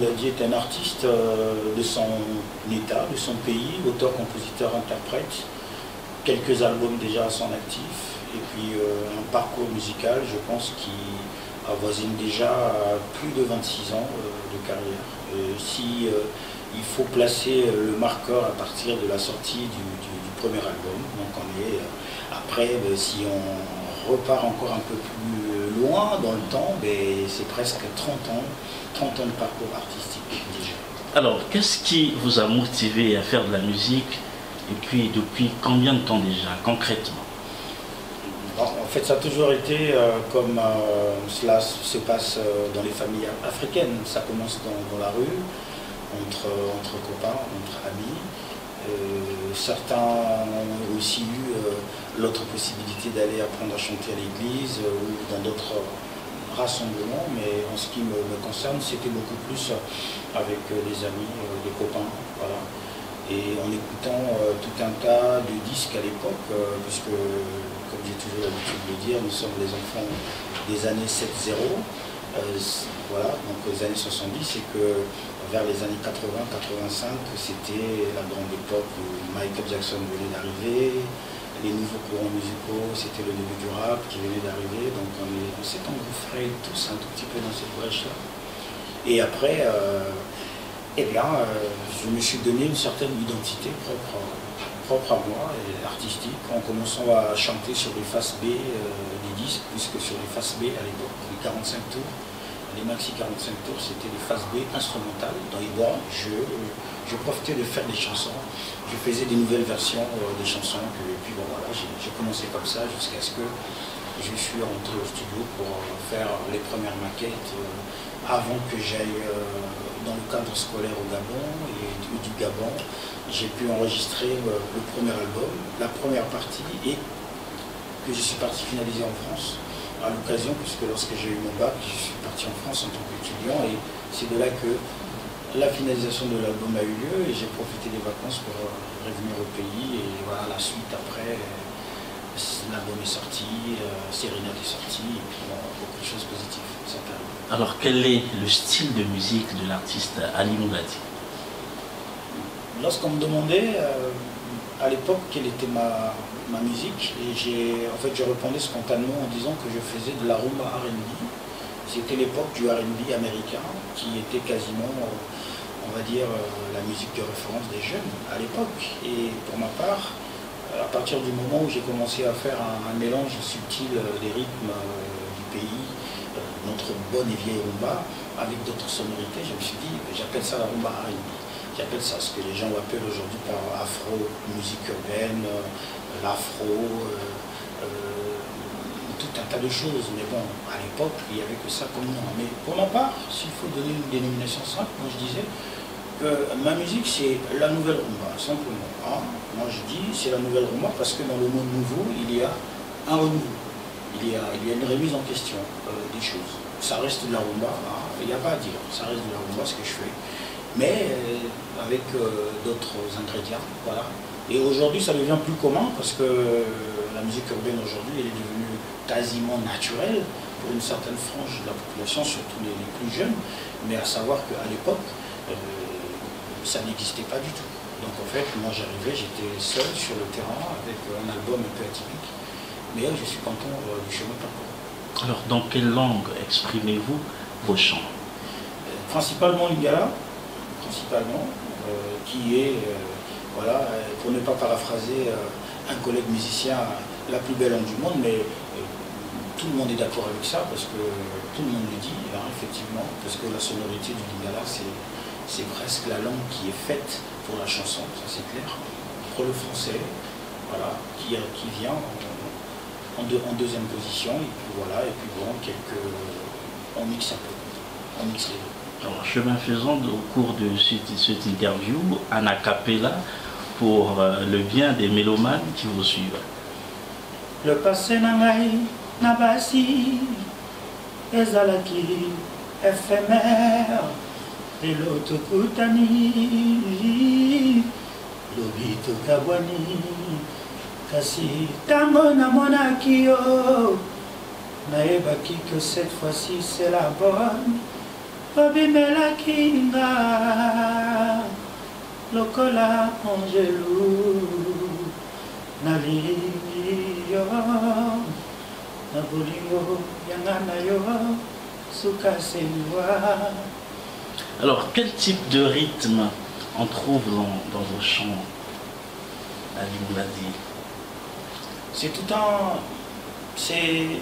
Mouladi est un artiste de son état, de son pays, auteur, compositeur, interprète. Quelques albums déjà à son actif. Et puis un parcours musical, je pense, qui avoisine déjà plus de 26 ans de carrière. Si il faut placer le marqueur à partir de la sortie du premier album, donc on est après, si on repart encore un peu plus loin dans le temps, c'est presque 30 ans de parcours artistique déjà. Alors, qu'est-ce qui vous a motivé à faire de la musique et puis depuis combien de temps déjà, concrètement? En fait, ça a toujours été comme cela se passe dans les familles africaines. Ça commence dans la rue, entre copains, entre amis. Certains ont aussi eu l'autre possibilité d'aller apprendre à chanter à l'église ou dans d'autres rassemblements, mais en ce qui me concerne, c'était beaucoup plus avec des amis, des copains, voilà. Et en écoutant tout un tas de disques à l'époque, puisque, comme j'ai toujours l'habitude de le dire, nous sommes les enfants des années 7-0, voilà, donc les années 70, et que vers les années 80-85, c'était la grande époque où Michael Jackson venait d'arriver, les nouveaux courants musicaux, c'était le début du rap qui venait d'arriver, donc on s'est engouffrés tous un tout petit peu dans cette brèche-là. Et après, je me suis donné une certaine identité propre à moi, et artistique, en commençant à chanter sur les faces B des disques, puisque sur les faces B à l'époque, les 45 tours, les maxi 45 tours, c'était les faces B instrumentales. Dans les bois, je profitais de faire des chansons, je faisais des nouvelles versions des chansons, et puis bon voilà, j'ai commencé comme ça jusqu'à ce que je suis rentré au studio pour faire les premières maquettes avant que j'aille dans le cadre scolaire au Gabon, et du Gabon, j'ai pu enregistrer le premier album, la première partie, et que je suis parti finaliser en France à l'occasion, puisque lorsque j'ai eu mon bac, je suis parti en France en tant qu'étudiant, et c'est de là que la finalisation de l'album a eu lieu, et j'ai profité des vacances pour revenir au pays, et voilà, la suite après, l'album est sorti, Sérénade est sorti, et puis bon, beaucoup de choses positives. Alors, quel est le style de musique de l'artiste Ali Mouladi? Lorsqu'on me demandait à l'époque quelle était ma musique, et je répondais spontanément en disant que je faisais de la rumba R&B. C'était l'époque du R&B américain qui était quasiment, on va dire, la musique de référence des jeunes à l'époque. Et pour ma part, à partir du moment où j'ai commencé à faire un mélange subtil des rythmes du pays, notre bonne et vieille rumba, avec d'autres sonorités, je me suis dit, j'appelle ça la rumba R&B. J'appelle ça ce que les gens appellent aujourd'hui par afro, musique urbaine, l'afro, tout un tas de choses. Mais bon, à l'époque, il n'y avait que ça comme nom. Mais pour ma part, s'il faut donner une dénomination simple, moi je disais que ma musique c'est la nouvelle rumba, simplement. Hein. Moi je dis c'est la nouvelle rumba parce que dans le monde nouveau, il y a un renouveau. Il y a une remise en question des choses. Ça reste de la rumba, hein. Il n'y a pas à dire, ça reste de la rumba ce que je fais. Mais avec d'autres ingrédients, voilà. Et aujourd'hui, ça devient plus commun parce que la musique urbaine aujourd'hui, elle est devenue quasiment naturelle pour une certaine frange de la population, surtout les plus jeunes. Mais à savoir qu'à l'époque, ça n'existait pas du tout. Donc en fait, moi j'arrivais, j'étais seul sur le terrain avec un album un peu atypique. Mais je suis content du chemin parcouru. Alors, dans quelle langue exprimez-vous vos chants? Principalement lingala, qui est, voilà, pour ne pas paraphraser un collègue musicien, la plus belle langue du monde, mais tout le monde est d'accord avec ça, parce que tout le monde le dit, hein, effectivement, parce que la sonorité du lingala, c'est presque la langue qui est faite pour la chanson, ça c'est clair, pour le français, voilà, qui vient en deuxième position, et puis voilà, et puis bon, on mixe un peu, on mixe les deux. Alors, chemin faisant, au cours de cette interview, en a cappella, pour le bien des mélomanes qui vous suivent. Le passé n'angaï nabasi, ezalaki éphémère, et l'autre koutani, l'obito kabwani, kasi tango na monaki yo, naebaki que cette fois-ci c'est la bonne. Obimelaki nga Lokola Angelo Nalingi yo Nabolingo Yangana yo Suka Senwa. Alors, quel type de rythme on trouve dans vos chants, Ali Mouladi? C'est tout un... C'est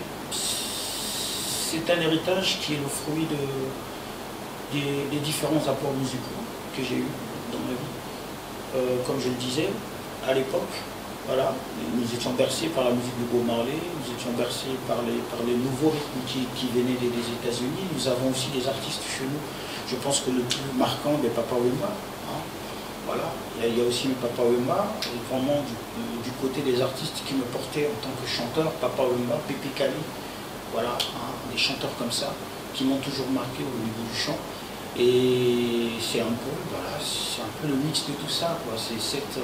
un héritage qui est le fruit des différents apports musicaux que j'ai eus dans ma vie. Comme je le disais, à l'époque, voilà, nous étions bercés par la musique de Bob Marley, nous étions bercés par les nouveaux rythmes qui venaient des États-Unis. Nous avons aussi des artistes chez nous. Je pense que le plus marquant est Papa Wemba. Hein. Voilà. Il y a aussi le Papa Wemba, vraiment du côté des artistes qui me portaient en tant que chanteur, Papa Wemba, Pepe Kali. Voilà, hein, des chanteurs comme ça qui m'ont toujours marqué au niveau du chant. Et c'est un peu, voilà, c'est un peu le mix de tout ça, quoi. C'est cette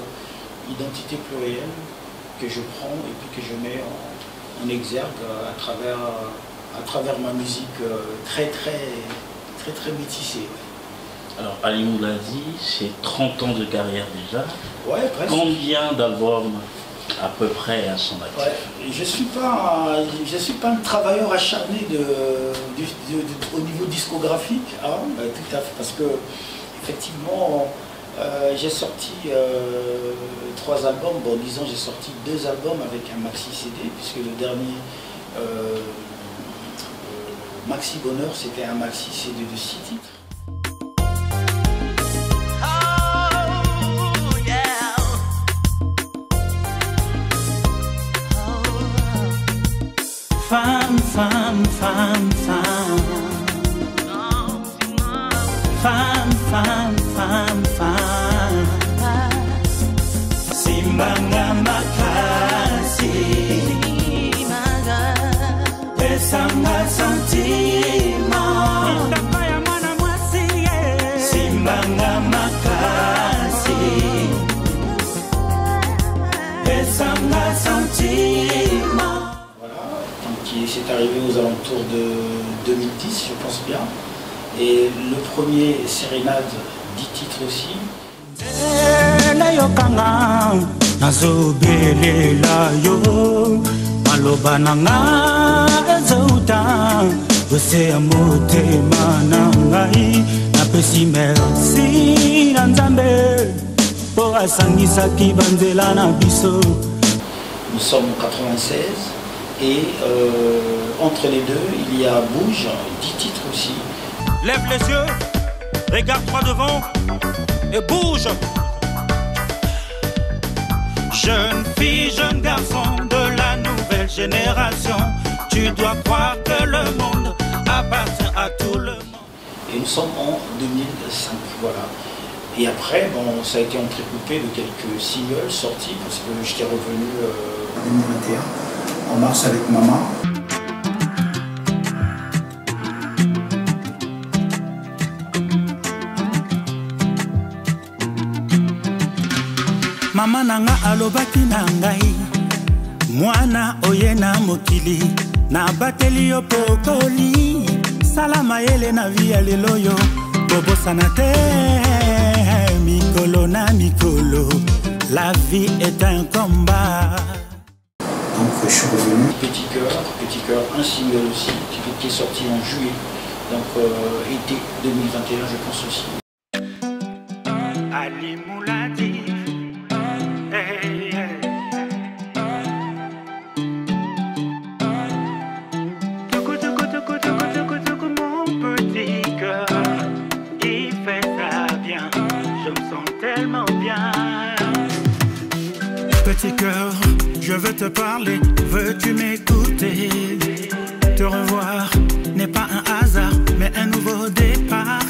identité plurielle que je prends et puis que je mets en exergue à travers ma musique très métissée. Alors, Ali Mouladi, c'est 30 ans de carrière déjà. Ouais, presque. Combien d'albums à peu près à son actif? Ouais. Je suis pas un travailleur acharné au niveau discographique, hein, tout à fait, parce que effectivement j'ai sorti 3 albums, bon disons j'ai sorti 2 albums avec un maxi CD, puisque le dernier Maxi Bonheur c'était un maxi CD de 6 titres. Femme, femme, femme, femme. Femme, femme, femme, femme. Simbanga makasi. Pesanga sentiment. Simbanga makasi. Pesanga sentiment. Qui s'est arrivé aux alentours de 2010, je pense bien. Et le premier Sérénade, 10 titres aussi. Nous sommes en 96. Et entre les deux, il y a Bouge, 10 titres aussi. Lève les yeux, regarde droit devant et bouge. Jeune fille, jeune garçon de la nouvelle génération, tu dois croire que le monde appartient à tout le monde. Et nous sommes en 2005, voilà. Et après, bon, ça a été entrecoupé de quelques singles sortis parce que j'étais revenu en 2021. En mars avec maman. Mama nanga alobaki na ngai mwana oyena mokili na bateli yo pokoli salama yele na via lelo yo bobosana te mikolo na mikolo la vie est un combat. Donc je suis revenu. Petit cœur, un single aussi, qui est sorti en juillet, donc été 2021 je pense aussi. Ali Mouladi, hey, hey. Mon petit cœur, il fait ça bien, je me sens tellement bien. Petit cœur, je veux te parler, veux-tu m'écouter? Te revoir n'est pas un hasard, mais un nouveau départ.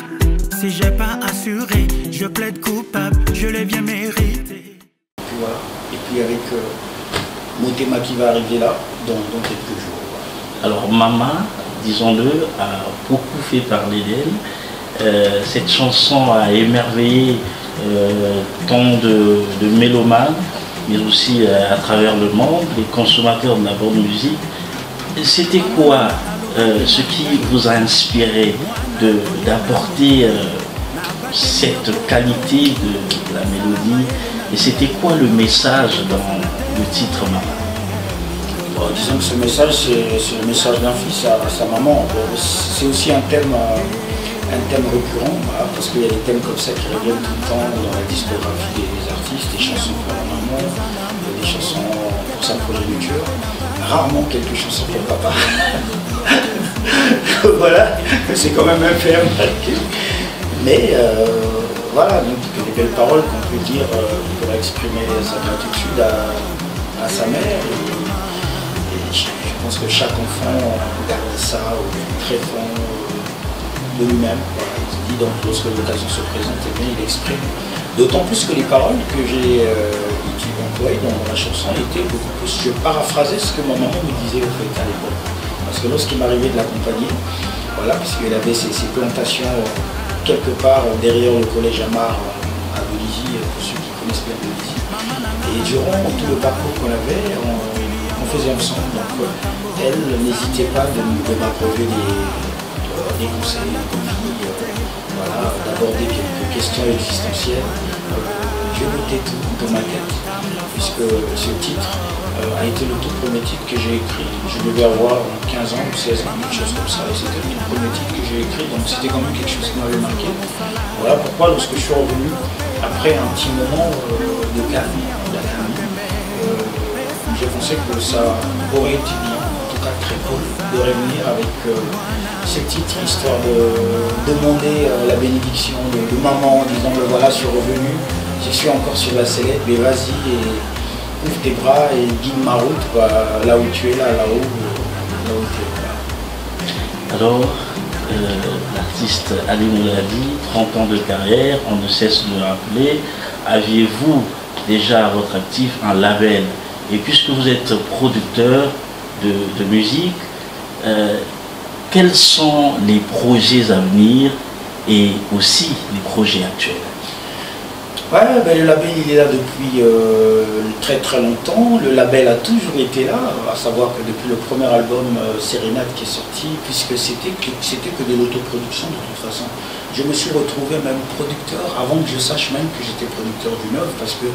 Si j'ai pas assuré, je plaide coupable, je l'ai bien mérité. Et puis voilà, et puis avec Motema qui va arriver là, dans quelques jours. Voilà. Alors Mama, disons-le, a beaucoup fait parler d'elle. Cette chanson a émerveillé tant de mélomanes, mais aussi à travers le monde, les consommateurs de la bonne musique. C'était quoi ce qui vous a inspiré d'apporter cette qualité de la mélodie. Et c'était quoi le message dans le titre Maman? Bon, disons que ce message, c'est le message d'un fils à sa maman. Bon, c'est aussi un thème récurrent, voilà, parce qu'il y a des thèmes comme ça qui reviennent tout le temps dans la discographie des artistes, des chansons pour la maman, des chansons pour sa progéniture, rarement quelques chansons pour papa. Voilà, c'est quand même un fait remarquer. Mais voilà, donc des belles paroles qu'on peut dire pour exprimer sa gratitude à sa mère. Et je pense que chaque enfant garde ça au très fond de lui-même. Voilà. Il se dit donc lorsque l'occasion se présente, eh bien, il exprime. D'autant plus que les paroles que j'ai employées dans la chanson étaient beaucoup plus. Je paraphrasais ce que ma maman me disait au fait à l'époque. Parce que lorsqu'il m'arrivait de l'accompagner, voilà, puisqu'elle avait ses plantations quelque part derrière le collège Amar à Belizy, pour ceux qui connaissent bien Belizy. Et durant tout le parcours qu'on avait, on faisait ensemble. Donc elle n'hésitait pas de m'approcher des conseils, voilà, d'aborder quelques questions existentielles. Je notais tout dans ma tête, puisque ce titre a été le tout premier titre que j'ai écrit. Je devais avoir 15 ans ou 16 ans, quelque chose comme ça, et c'était le tout premier titre que j'ai écrit, donc c'était quand même quelque chose qui m'avait marqué. Voilà pourquoi lorsque je suis revenu, après un petit moment de calme, j'ai pensé que ça aurait été bien, en tout cas très cool, de revenir avec ce titre, histoire de demander la bénédiction de maman en disant ben voilà, je suis revenu, je suis encore sur la sellette, mais vas-y et ouvre tes bras et guide ma route, quoi, là où tu es, là où tu es. Alors, l'artiste Ali Mouladi, 30 ans de carrière, on ne cesse de le rappeler. Aviez-vous déjà à votre actif un label? Et puisque vous êtes producteur de musique, quels sont les projets à venir et aussi les projets actuels? Ouais, ben le label il est là depuis très très longtemps. Le label a toujours été là, à savoir que depuis le premier album Sérénade qui est sorti, puisque c'était que de l'autoproduction de toute façon. Je me suis retrouvé même producteur avant que je sache même que j'étais producteur d'une œuvre, parce que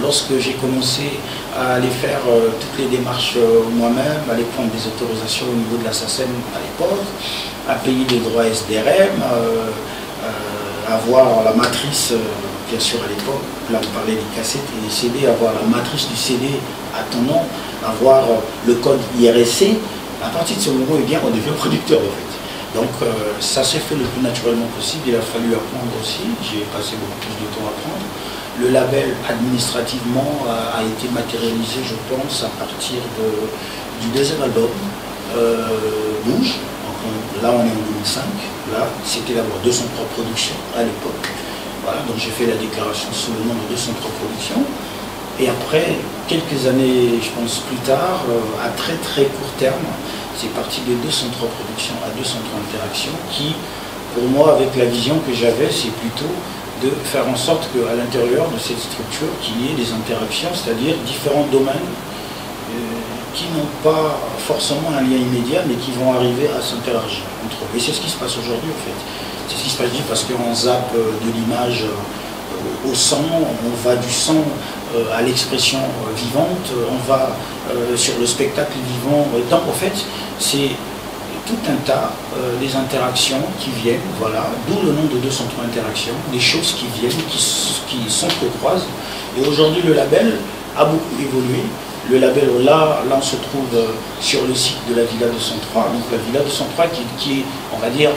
lorsque j'ai commencé à aller faire toutes les démarches moi-même, à aller prendre des autorisations au niveau de la SACEM à l'époque, à payer des droits SDRM, avoir la matrice, bien sûr à l'époque, là on parlait des cassettes et des CD, avoir la matrice du CD à ton nom, avoir le code IRSC, à partir de ce moment, eh bien, on devient producteur en fait. Donc ça s'est fait le plus naturellement possible, il a fallu apprendre aussi, j'ai passé beaucoup plus de temps à apprendre. Le label administrativement a été matérialisé, je pense, à partir du deuxième album, Bouge. Là on est en 2005, là c'était d'abord 203 Productions à l'époque. Voilà, donc j'ai fait la déclaration sous le nom de 203 Productions. Et après, quelques années, je pense plus tard, à très très court terme, c'est parti de 203 Productions à 203 Interactions qui, pour moi, avec la vision que j'avais, c'est plutôt de faire en sorte qu'à l'intérieur de cette structure, qu'il y ait des interactions, c'est-à-dire différents domaines qui n'ont pas forcément un lien immédiat, mais qui vont arriver à s'interagir entre eux. Et c'est ce qui se passe aujourd'hui, en fait. C'est ce qui se passe parce qu'on zappe de l'image au son, on va du son à l'expression vivante, on va sur le spectacle vivant. Donc, en fait, c'est tout un tas des interactions qui viennent, voilà, d'où le nom de 203 interactions, des choses qui viennent, qui s'entrecroisent. Et aujourd'hui, le label a beaucoup évolué. Le label, là on se trouve sur le site de la Villa 203, donc la Villa 203 qui est, on va dire,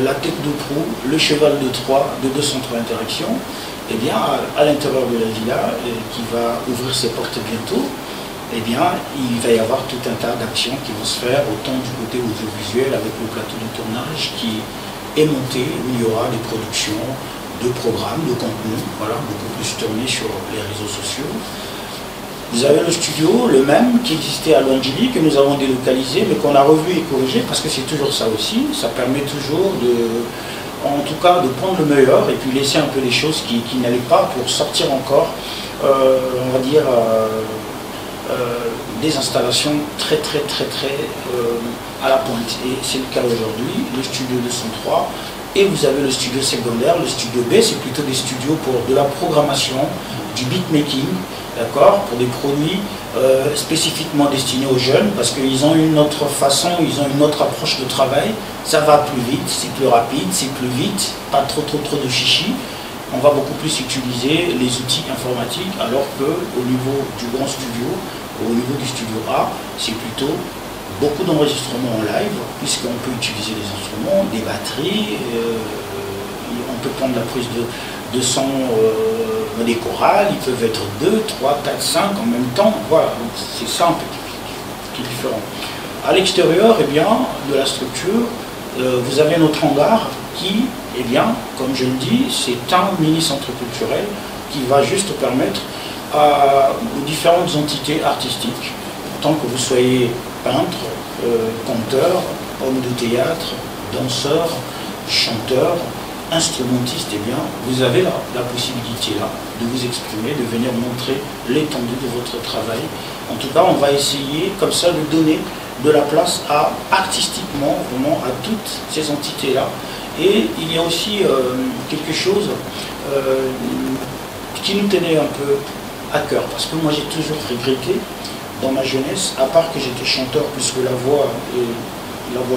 la tête de proue, le cheval de Troie de 203 interactions. Et bien, à l'intérieur de la Villa, qui va ouvrir ses portes bientôt, eh bien, il va y avoir tout un tas d'actions qui vont se faire, autant du côté audiovisuel avec le plateau de tournage qui est monté, où il y aura des productions de programmes, de contenus, voilà, beaucoup plus tournés sur les réseaux sociaux. Vous avez le studio, le même, qui existait à Longili, que nous avons délocalisé, mais qu'on a revu et corrigé, parce que c'est toujours ça aussi. Ça permet toujours de, en tout cas, de prendre le meilleur et puis laisser un peu les choses qui n'allaient pas pour sortir encore, on va dire, des installations très à la pointe. Et c'est le cas aujourd'hui. Le studio 203 Et vous avez le studio secondaire. Le studio B, c'est plutôt des studios pour de la programmation, du beatmaking, d'accord, pour des produits spécifiquement destinés aux jeunes, parce qu'ils ont une autre façon, ils ont une autre approche de travail. Ça va plus vite, c'est plus rapide, c'est plus vite, pas trop de chichi. On va beaucoup plus utiliser les outils informatiques, alors qu'au niveau du grand studio, au niveau du studio A, c'est plutôt beaucoup d'enregistrements en live, puisqu'on peut utiliser des instruments, des batteries, on peut prendre la prise de son des chorales, ils peuvent être 2, 3, 4, 5 en même temps, voilà, donc c'est ça un peu qui est différent. À l'extérieur, eh bien, de la structure, vous avez notre hangar qui, eh bien, comme je le dis, c'est un mini-centre culturel qui va juste permettre aux différentes entités artistiques, tant que vous soyez peintre, conteur, homme de théâtre, danseur, chanteur, instrumentiste, eh bien, vous avez la possibilité là de vous exprimer, de venir montrer l'étendue de votre travail. En tout cas, on va essayer comme ça de donner de la place artistiquement vraiment à toutes ces entités-là. Et il y a aussi quelque chose qui nous tenait un peu à cœur, parce que moi j'ai toujours regretté dans ma jeunesse, à part que j'étais chanteur, puisque la voix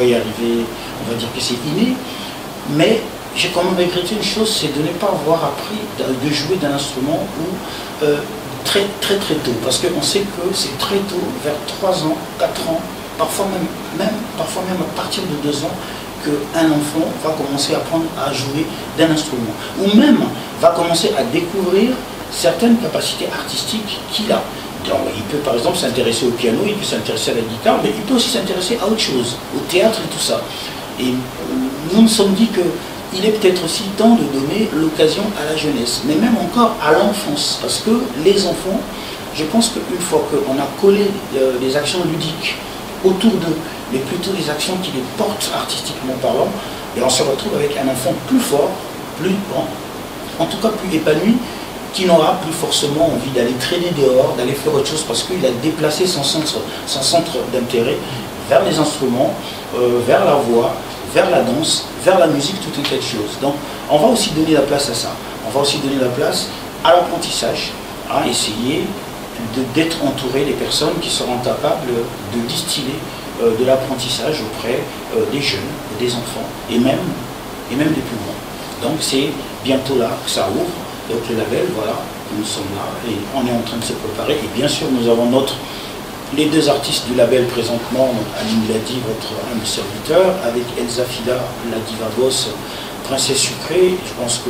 est arrivée, on va dire que c'est inné, mais j'ai quand même regretté une chose, c'est de ne pas avoir appris de jouer d'un instrument très tôt, parce qu'on sait que c'est très tôt, vers 3 ans, 4 ans, parfois même à partir de 2 ans, qu'un enfant va commencer à apprendre à jouer d'un instrument, ou même va commencer à découvrir certaines capacités artistiques qu'il a. Donc, il peut par exemple s'intéresser au piano, il peut s'intéresser à la guitare, mais il peut aussi s'intéresser à autre chose, au théâtre et tout ça. Et nous nous sommes dit qu'il est peut-être aussi temps de donner l'occasion à la jeunesse, mais même encore à l'enfance, parce que les enfants, je pense qu'une fois qu'on a collé des actions ludiques autour d'eux, mais plutôt des actions qui les portent artistiquement parlant, et on se retrouve avec un enfant plus fort, plus grand, en tout cas plus épanoui, qui n'aura plus forcément envie d'aller traîner dehors, d'aller faire autre chose, parce qu'il a déplacé son centre d'intérêt vers les instruments, vers la voix, vers la danse, vers la musique, tout est quelque chose. Donc on va aussi donner la place à ça. On va aussi donner la place à l'apprentissage, à essayer d'être entouré des personnes qui seront capables de distiller de l'apprentissage auprès des jeunes, des enfants, et même des plus grands. Donc c'est bientôt là que ça ouvre. Donc le label, voilà, nous sommes là et on est en train de se préparer. Et bien sûr, nous avons les 2 artistes du label présentement, Aline Ladi, votre humble serviteur, avec Elsa Fida, la diva boss, Princesse Sucrée. Je pense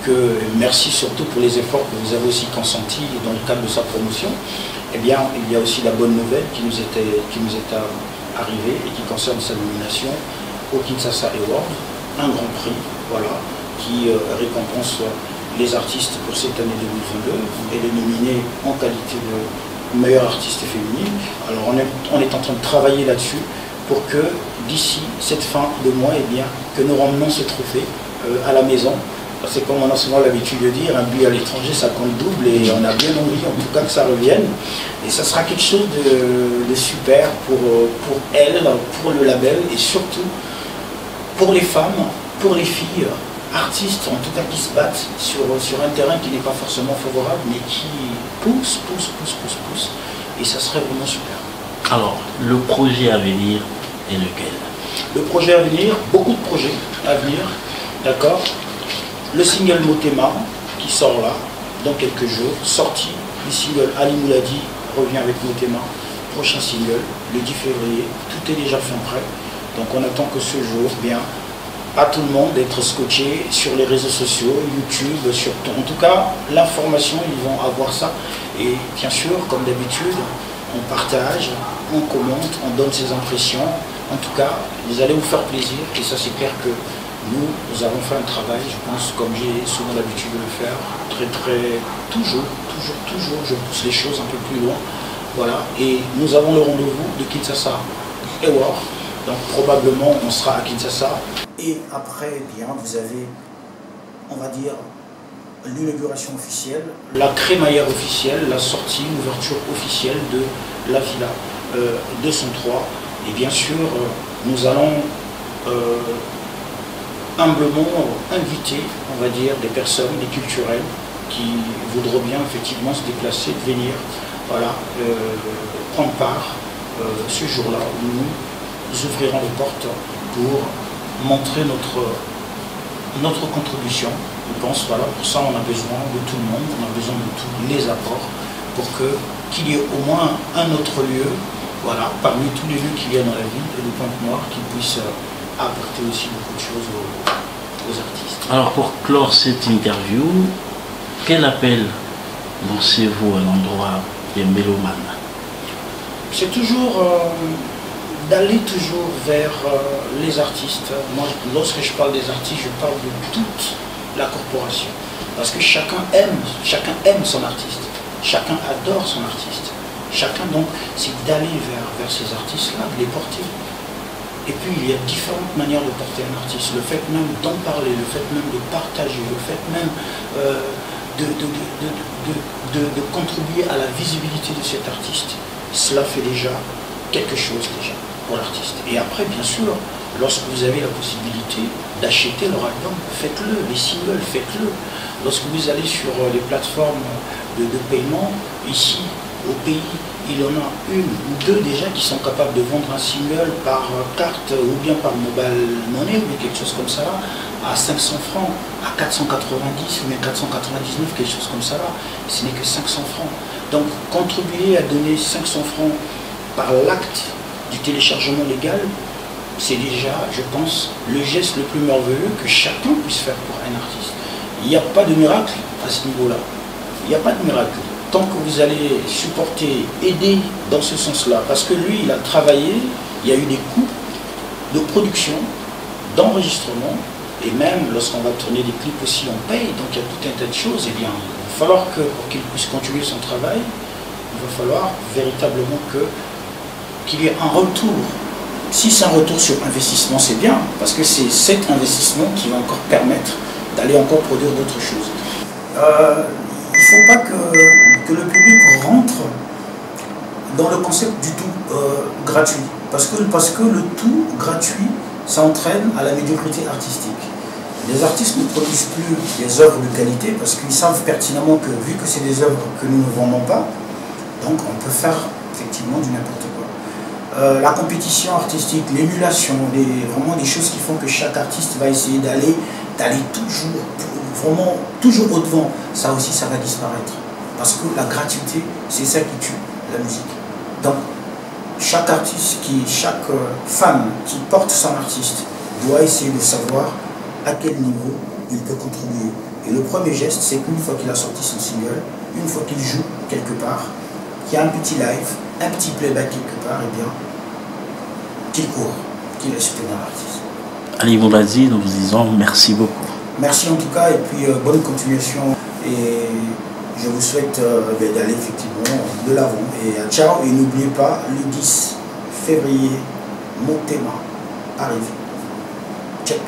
que merci surtout pour les efforts que vous avez aussi consentis dans le cadre de sa promotion. Eh bien, il y a aussi la bonne nouvelle qui nous est arrivée et qui concerne sa nomination au Kinshasa Award, un grand prix, voilà, qui récompense les artistes pour cette année 2022. Elle est nominée en qualité de meilleure artiste féminine. Alors on est en train de travailler là-dessus pour que d'ici cette fin de mois, eh bien, que nous ramenons ce trophée à la maison. C'est comme on a souvent l'habitude de dire, un but à l'étranger ça compte double, et on a bien envie en tout cas que ça revienne. Et ça sera quelque chose de super pour elle, pour le label, et surtout pour les femmes, pour les filles, artistes en tout cas qui se battent sur un terrain qui n'est pas forcément favorable, mais qui pousse, et ça serait vraiment super. Alors, le projet à venir est lequel? Le projet à venir, beaucoup de projets à venir, d'accord. Le single Motema qui sort là, dans quelques jours, sorti du single Ali Mouladi revient avec Motema, prochain single, le 10 février, tout est déjà fin prêt, donc on attend que ce jour, bien, à tout le monde d'être scotché sur les réseaux sociaux, YouTube, surtout. En tout cas, l'information, ils vont avoir ça. Et bien sûr, comme d'habitude, on partage, on commente, on donne ses impressions. En tout cas, vous allez vous faire plaisir. Et ça, c'est clair que nous avons fait un travail, je pense, comme j'ai souvent l'habitude de le faire, toujours, je pousse les choses un peu plus loin. Voilà. Et nous avons le rendez-vous de Kinshasa Award. Donc probablement on sera à Kinshasa. Et après, eh bien, vous avez, on va dire, l'inauguration officielle, la crémaillère officielle, la sortie, l'ouverture officielle de la Villa 203. Et bien sûr, nous allons humblement inviter, on va dire, des personnes, des culturels qui voudront bien effectivement se déplacer, de venir, voilà, prendre part ce jour-là où nous ouvrirons les portes pour montrer notre contribution. Je pense, voilà, pour ça on a besoin de tout le monde, on a besoin de tous les apports pour qu'il y ait au moins un autre lieu, voilà, parmi tous les lieux qu'il y a dans la ville de Pointe-Noire, qui puisse apporter aussi beaucoup de choses aux artistes. Alors pour clore cette interview, quel appel lancez-vous à l'endroit des mélomanes? C'est toujours d'aller toujours vers les artistes. Moi, lorsque je parle des artistes, je parle de toute la corporation. Parce que chacun aime son artiste. Chacun adore son artiste. Chacun, donc, c'est d'aller vers ces artistes-là, de les porter. Et puis, il y a différentes manières de porter un artiste. Le fait même d'en parler, le fait même de partager, le fait même de contribuer à la visibilité de cet artiste, cela fait déjà quelque chose déjà pour l'artiste. Et après, bien sûr, lorsque vous avez la possibilité d'acheter leur album, faites-le, les singles, faites-le. Lorsque vous allez sur les plateformes de paiement, ici, au pays, il y en a une ou deux déjà qui sont capables de vendre un single par carte ou bien par mobile money ou quelque chose comme ça, à 500 francs, à 490 ou bien 499, quelque chose comme ça. Ce n'est que 500 francs. Donc, contribuer à donner 500 francs par l'acte du téléchargement légal, c'est déjà, je pense, le geste le plus merveilleux que chacun puisse faire pour un artiste. Il n'y a pas de miracle à ce niveau-là. Il n'y a pas de miracle. Tant que vous allez supporter, aider dans ce sens-là, parce que lui, il a travaillé, il y a eu des coûts de production, d'enregistrement, et même lorsqu'on va tourner des clips aussi, on paye, donc il y a tout un tas de choses. Eh bien, il va falloir que, pour qu'il puisse continuer son travail, il va falloir véritablement qu'il y ait un retour. Si c'est un retour sur investissement, c'est bien, parce que c'est cet investissement qui va encore permettre d'aller encore produire d'autres choses. Il ne faut pas que le public rentre dans le concept du tout gratuit. Parce que le tout gratuit, ça entraîne à la médiocrité artistique. Les artistes ne produisent plus des œuvres de qualité parce qu'ils savent pertinemment que, vu que c'est des œuvres que nous ne vendons pas, donc on peut faire effectivement du n'importe quoi. La compétition artistique, l'émulation, vraiment des choses qui font que chaque artiste va essayer d'aller toujours, vraiment toujours au-devant, ça aussi ça va disparaître. Parce que la gratuité, c'est ça qui tue la musique. Donc, chaque artiste, chaque fan qui porte son artiste doit essayer de savoir à quel niveau il peut contribuer. Et le premier geste, c'est qu'une fois qu'il a sorti son single, une fois qu'il joue quelque part, qu'il y a un petit live, un petit playback quelque part, et bien, qu'il court, qu'il laisse soutenir l'artiste. Ali Moulazi, nous vous disons merci beaucoup. Merci en tout cas, et puis bonne continuation. Et je vous souhaite d'aller effectivement de l'avant. Et ciao, et n'oubliez pas, le 10 février, Motema arrive. Check.